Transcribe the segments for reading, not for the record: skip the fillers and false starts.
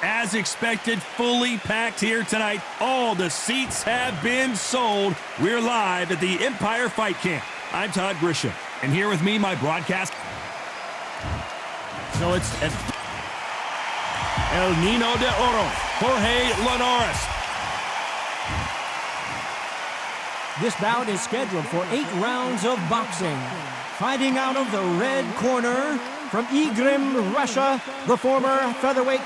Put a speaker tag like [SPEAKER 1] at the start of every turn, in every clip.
[SPEAKER 1] As expected, fully packed here tonight. All the seats have been sold. We're live at the Empire Fight Camp. I'm Todd Grisham, and here with me, my broadcast. So it's El Nino de Oro, Jorge Linares.
[SPEAKER 2] This bout is scheduled for 8 rounds of boxing. Fighting out of the red corner, from Igrim, Russia, the former featherweight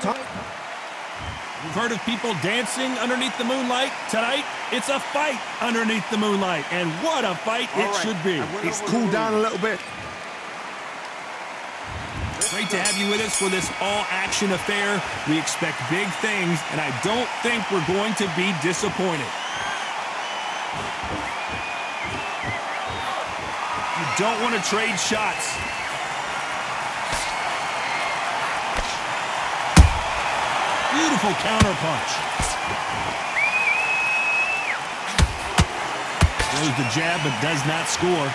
[SPEAKER 1] You've heard of people dancing underneath the moonlight? Tonight, it's a fight underneath the moonlight, and what a fight it should be.
[SPEAKER 3] It's cooled down a little bit.
[SPEAKER 1] Great to have you with us for this all-action affair. We expect big things, and I don't think we're going to be disappointed. You don't want to trade shots. Beautiful counter punch. Throws the jab, but does not score.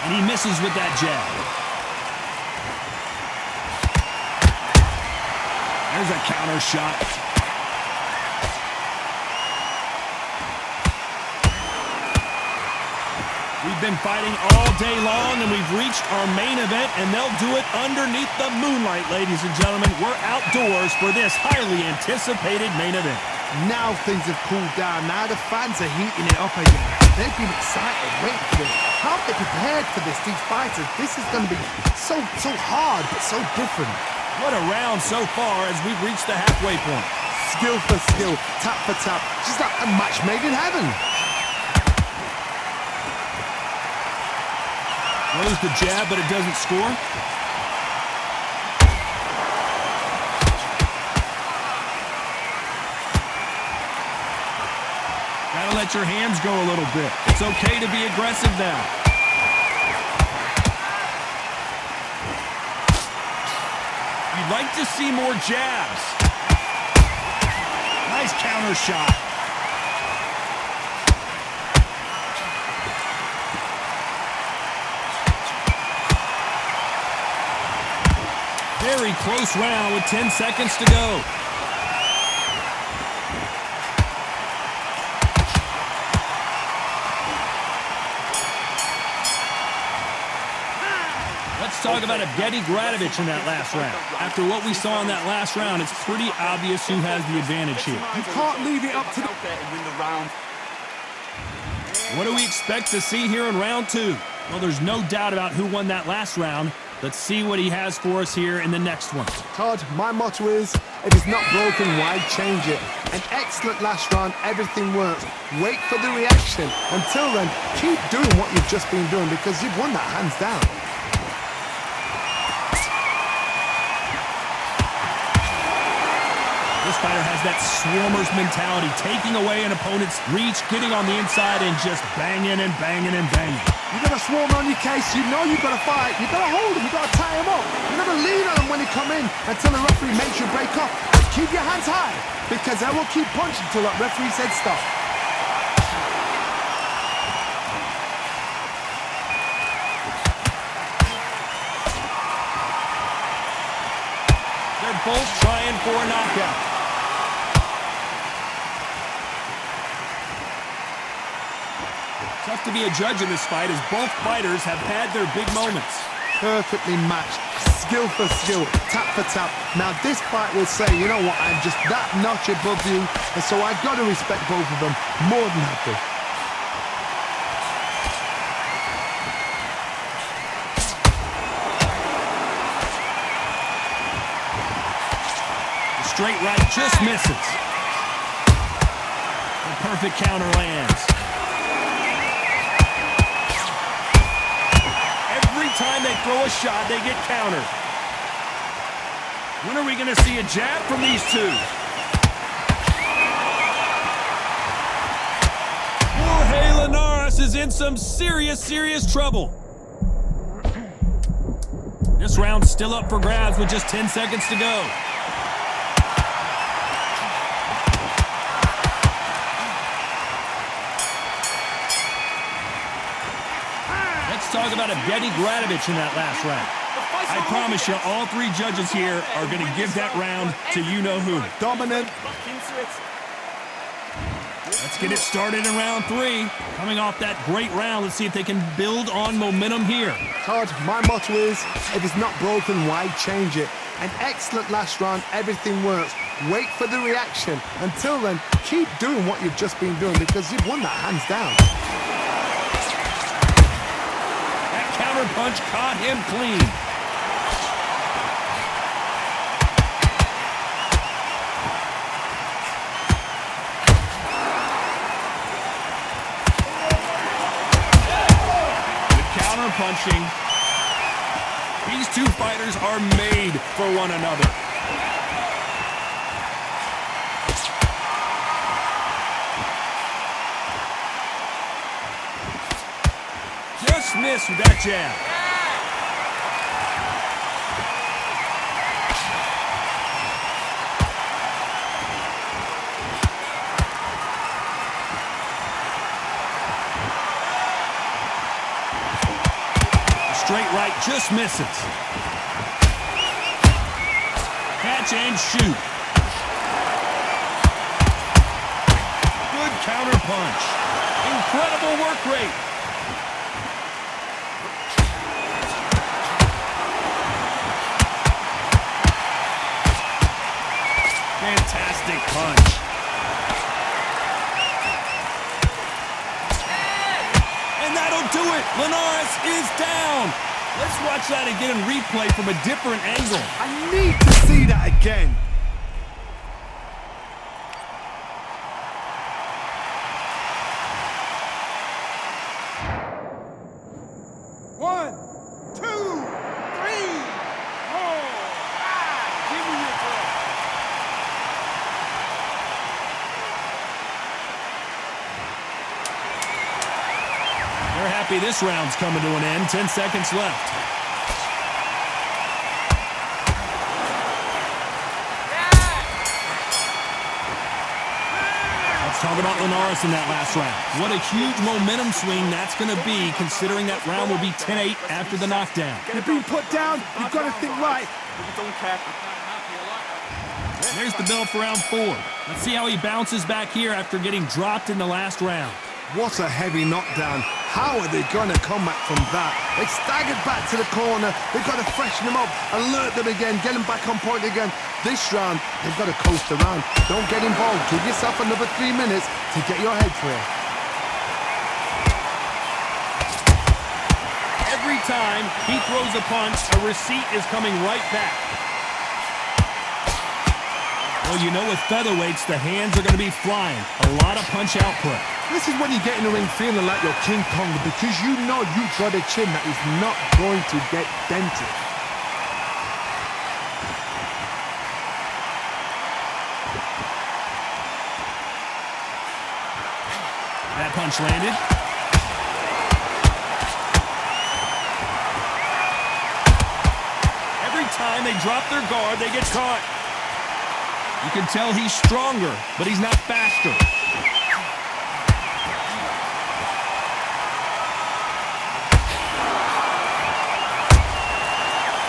[SPEAKER 1] And he misses with that jab. There's a counter shot. We've been fighting all day long, and we've reached our main event, and they'll do it underneath the moonlight, ladies and gentlemen. We're outdoors for this highly anticipated main event.
[SPEAKER 3] Now things have cooled down. Now the fans are heating it up again. They've been excited, waiting for this. How have they prepared for this, these fighters? This is going to be so hard, but so different.
[SPEAKER 1] What a round so far as we've reached the halfway point.
[SPEAKER 3] Skill for skill, tap for tap, just like a match made in heaven.
[SPEAKER 1] Throws the jab, but it doesn't score. Gotta let your hands go a little bit. It's okay to be aggressive now. You'd like to see more jabs. Nice counter shot. Very close round with 10 seconds to go. Let's talk about Evgeny Gradovich in that last round. After what we saw in that last round, it's pretty obvious who has the advantage here.
[SPEAKER 3] You can't leave it up to the...
[SPEAKER 1] What do we expect to see here in round 2? Well, there's no doubt about who won that last round. Let's see what he has for us here in the next one.
[SPEAKER 3] Todd, my motto is, if it's not broken, why change it? An excellent last round, everything works. Wait for the reaction. Until then, keep doing what you've just been doing because you've won that hands down.
[SPEAKER 1] This fighter has that swarmer's mentality, taking away an opponent's reach, getting on the inside, and just banging and banging and banging.
[SPEAKER 3] You got a swarm on your case, you know you've got to fight, you got to hold him, you got to tie him up. You never lean on him when he come in until the referee makes you break up. Keep your hands high, because they will keep punching until that referee said stop.
[SPEAKER 1] They're both trying for a knockout. Tough to be a judge in this fight as both fighters have had their big moments.
[SPEAKER 3] Perfectly matched, skill for skill, tap for tap. Now this fight will say, you know what, I'm just that notch above you, and so I've got to respect both of them more than happy.
[SPEAKER 1] The straight right just misses. The perfect counter lands. Time they throw a shot, they get countered. When are we going to see a jab from these two? Jorge Linares is in some serious trouble. This round's still up for grabs with just 10 seconds to go. talk about Evgeny Gradovich in that last round. I promise you, all three judges here are going to give that round to you-know-who.
[SPEAKER 3] Dominant.
[SPEAKER 1] Let's get it started in round 3. Coming off that great round, let's see if they can build on momentum here.
[SPEAKER 3] Todd, my motto is, if it's not broken, why change it? An excellent last round, everything works. Wait for the reaction. Until then, keep doing what you've just been doing because you've won that hands down.
[SPEAKER 1] That counter punch caught him clean. Punching. These two fighters are made for one another. Just missed with that jab. Straight right just misses. Catch and shoot. Good counter punch. Incredible work rate. Fantastic punch. And that'll do it. Linares is down. Let's watch that again and replay from a different angle.
[SPEAKER 3] I need to see that again.
[SPEAKER 4] One, two, three, 4, 5. Give me your breath.
[SPEAKER 1] They're happy this round's coming to an end. 10 seconds left. Let's talk about Linares in that last round. What a huge momentum swing that's going to be, considering that round will be 10-8 after the knockdown.
[SPEAKER 3] You've been put down. You've got to think right.
[SPEAKER 1] There's the bell for round 4. Let's see how he bounces back here after getting dropped in the last round.
[SPEAKER 3] What a heavy knockdown. How are they going to come back from that? They staggered back to the corner. They've got to freshen them up, alert them again, get them back on point again. This round, they've got to coast around. Don't get involved. Give yourself another 3 minutes to get your head clear.
[SPEAKER 1] Every time he throws a punch, a receipt is coming right back. Well, you know with featherweights, the hands are going to be flying. A lot of punch output.
[SPEAKER 3] This is when you get in the ring feeling like you're King Kong because you know you've got a chin that is not going to get dented.
[SPEAKER 1] That punch landed. Every time they drop their guard, they get caught. You can tell he's stronger, but he's not faster.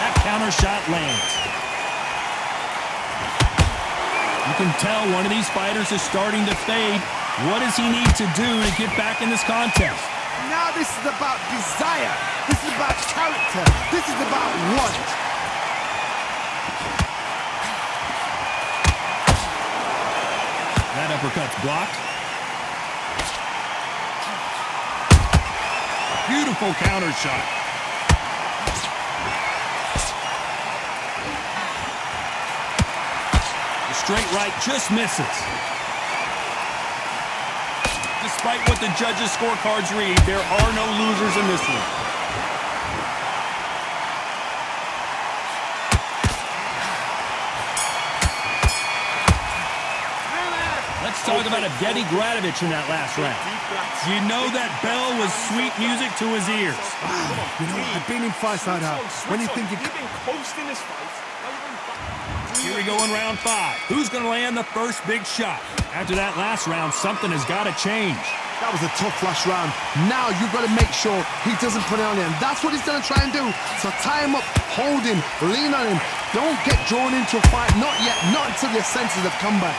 [SPEAKER 1] That counter shot lands. You can tell one of these fighters is starting to fade. What does he need to do to get back in this contest?
[SPEAKER 3] Now this is about desire. This is about character. This is about want.
[SPEAKER 1] That uppercut's blocked. Beautiful counter shot. The straight right just misses. Despite what the judges' scorecards read, there are no losers in this one. Let's talk about Evgeny Gradovich in that last round. You know that bell was sweet music to his ears.
[SPEAKER 3] You know, I've been in fights like that. When you think
[SPEAKER 4] You've been coasting this fight.
[SPEAKER 1] Here we go in round 5. Who's going to land the first big shot? After that last round, something has got to change.
[SPEAKER 3] That was a tough last round. Now you've got to make sure he doesn't put it on him. That's what he's going to try and do. So tie him up, hold him, lean on him. Don't get drawn into a fight. Not yet. Not until your senses have come back.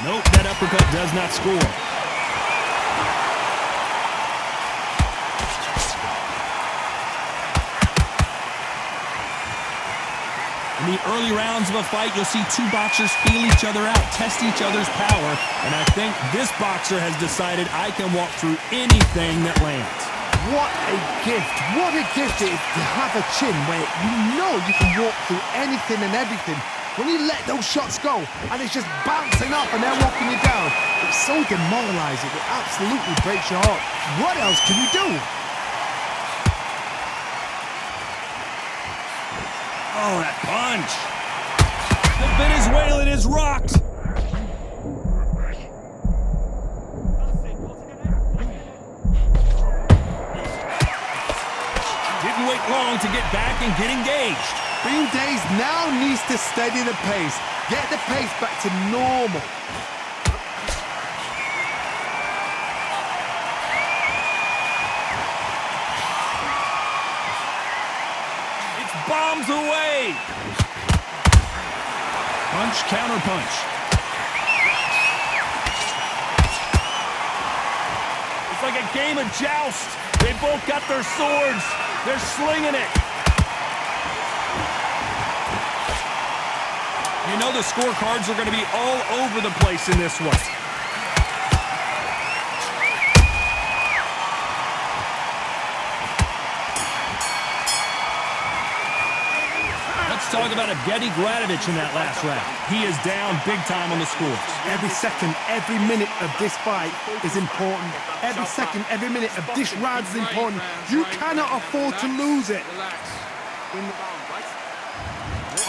[SPEAKER 1] Nope, that uppercut does not score. In the early rounds of a fight, you'll see two boxers feel each other out, test each other's power, and I think this boxer has decided I can walk through anything that lands.
[SPEAKER 3] What a gift. What a gift it is to have a chin where you know you can walk through anything and everything. When you let those shots go and it's just bouncing off and they're walking you down, it's so demoralizing. It absolutely breaks your heart. What else can you do?
[SPEAKER 1] Oh, that punch. The Venezuelan is rocked. Didn't wait long to get back and get engaged.
[SPEAKER 3] Bean Days now needs to steady the pace. Get the pace back to normal.
[SPEAKER 1] Bombs away. Punch, counter punch. It's like a game of joust. They both got their swords. They're slinging it. You know the scorecards are going to be all over the place in this one. Talk about Evgeny Gradovich in that last round. He is down big time on the scores.
[SPEAKER 3] Every second, every minute of this fight is important. Every second, every minute of this round is important. You cannot afford to lose it.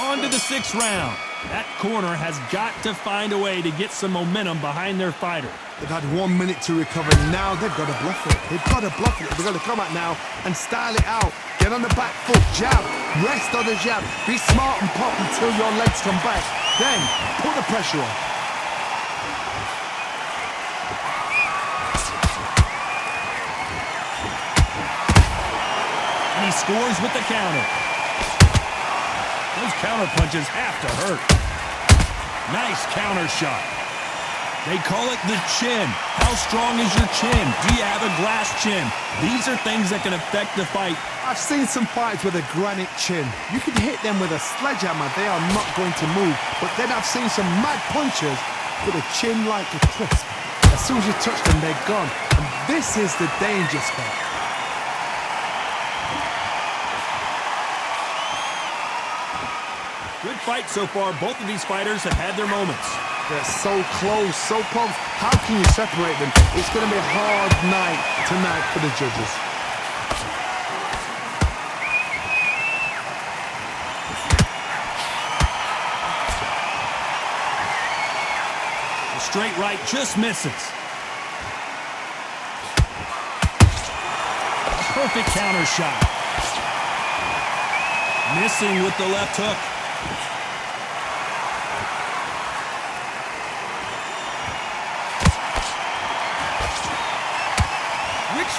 [SPEAKER 1] On to the sixth round. That corner has got to find a way to get some momentum behind their fighter.
[SPEAKER 3] They've had 1 minute to recover. Now they've got to bluff it. They've got to bluff it. They've got to come out now and style it out. Get on the back foot, jab, rest on the jab. Be smart and pop until your legs come back. Then put the pressure on.
[SPEAKER 1] And he scores with the counter. Those counter punches have to hurt. Nice counter shot. They call it the chin. How strong is your chin? Do you have a glass chin? These are things that can affect the fight.
[SPEAKER 3] I've seen some fights with a granite chin. You can hit them with a sledgehammer. They are not going to move. But then I've seen some mad punchers with a chin like a crisp. As soon as you touch them, they're gone. And this is the danger spot.
[SPEAKER 1] Good fight so far. Both of these fighters have had their moments.
[SPEAKER 3] They're so close, so close. How can you separate them? It's going to be a hard night tonight for the judges.
[SPEAKER 1] The straight right just misses. A perfect counter shot. Missing with the left hook.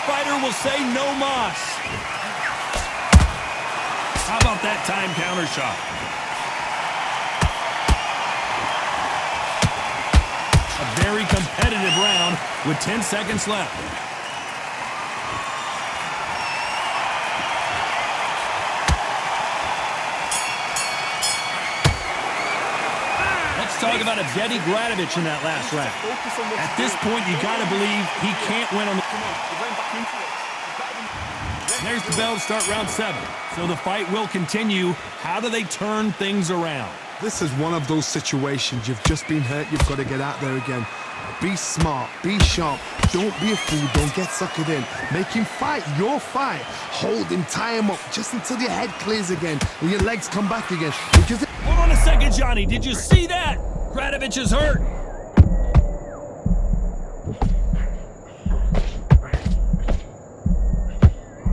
[SPEAKER 1] Fighter will say no mas. How about that time counter shot? A very competitive round with 10 seconds left. Let's talk about Evgeny Gradovich in that last round. At this point, you got to believe he can't win on the... There's the bell to start round 7. So the fight will continue. How do they turn things around?
[SPEAKER 3] This is one of those situations. You've just been hurt. You've got to get out there again. Be smart. Be sharp. Don't be a fool. Don't get suckered in. Make him fight your fight. Hold him. Tie him up just until your head clears again and your legs come back again. Because
[SPEAKER 1] hold on a second, Johnny. Did you see that? Gradovich is hurt.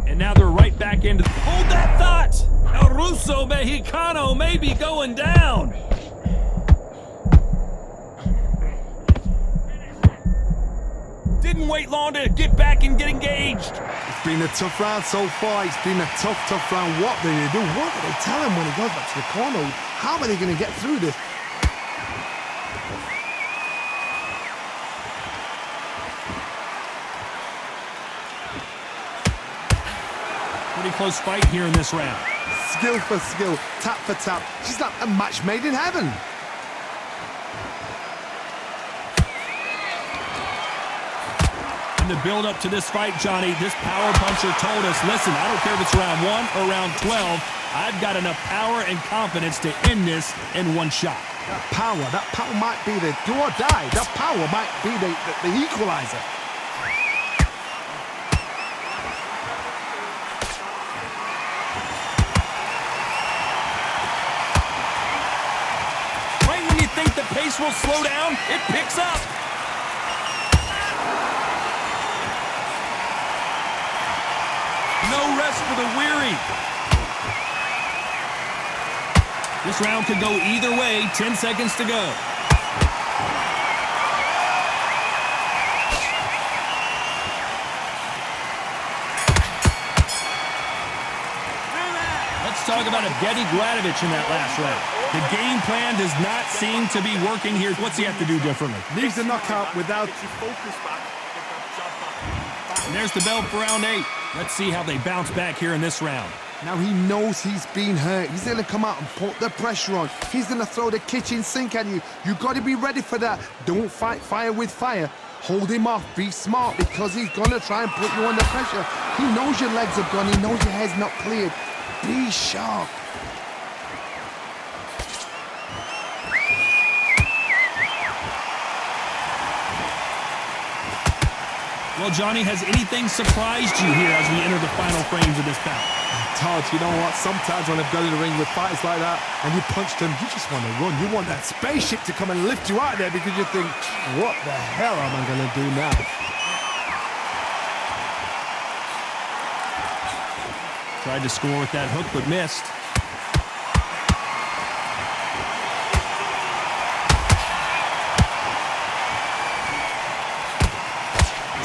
[SPEAKER 1] And now they're right back into... Hold that thought! El Ruso mexicano may be going down. didn't wait long to get back and get engaged.
[SPEAKER 3] It's been a tough round so far. It's been a tough round. What do they do? What do they tell him when he goes back to the corner? How are they going to get through this?
[SPEAKER 1] Pretty close fight here in this round.
[SPEAKER 3] Skill for skill, tap for tap. She's like a match made in heaven.
[SPEAKER 1] In the build-up to this fight, Johnny, this power puncher told us, listen, I don't care if it's round 1 or round 12, I've got enough power and confidence to end this in one shot.
[SPEAKER 3] That power might be the do or die. That power might be the equalizer.
[SPEAKER 1] Right when you think the pace will slow down, it picks up. No rest for the weary. This round could go either way. 10 seconds to go. Let's talk about Evgeny Gradovich in that last round. The game plan does not seem to be working here. What's he have to do differently?
[SPEAKER 3] Needs a knockout without...
[SPEAKER 1] And there's the bell for round 8. Let's see how they bounce back here in this round.
[SPEAKER 3] Now he knows he's been hurt. He's going to come out and put the pressure on. He's going to throw the kitchen sink at you. You got to be ready for that. Don't fight fire with fire. Hold him off. Be smart because he's going to try and put you under pressure. He knows your legs have gone. He knows your head's not cleared. Be sharp.
[SPEAKER 1] Well, Johnny, has anything surprised you here as we enter the final frames of this bout?
[SPEAKER 3] Todd, you know what? Sometimes when I've got in the ring with fighters like that and you punch them, you just want to run. You want that spaceship to come and lift you out of there because you think, what the hell am I going to do now?
[SPEAKER 1] Tried to score with that hook, but missed.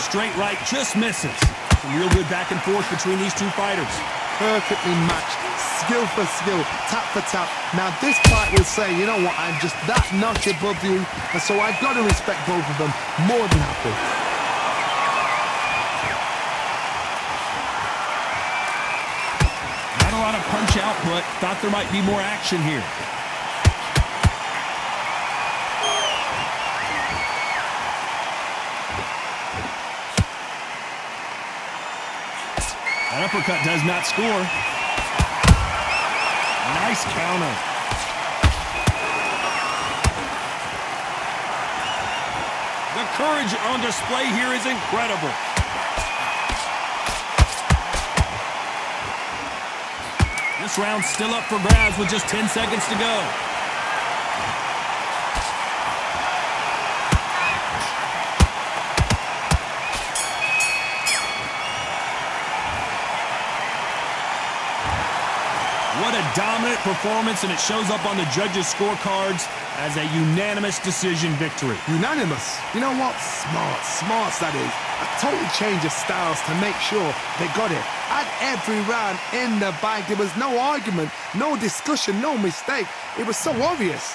[SPEAKER 1] Straight right just misses. Some real good back and forth between these two fighters.
[SPEAKER 3] Perfectly matched, skill for skill, tap for tap. Now this fight will say, you know what, I'm just that notch above you, and so I've got to respect both of them more than happy.
[SPEAKER 1] Not a lot of punch output. Thought there might be more action here. That uppercut does not score. Nice counter. The courage on display here is incredible. This round's still up for grabs with just 10 seconds to go. What a dominant performance, and it shows up on the judges' scorecards as a unanimous decision victory.
[SPEAKER 3] Unanimous. You know what? Smarts that is. A total change of styles to make sure they got it. At every round in the bag, there was no argument, no discussion, no mistake. It was so obvious.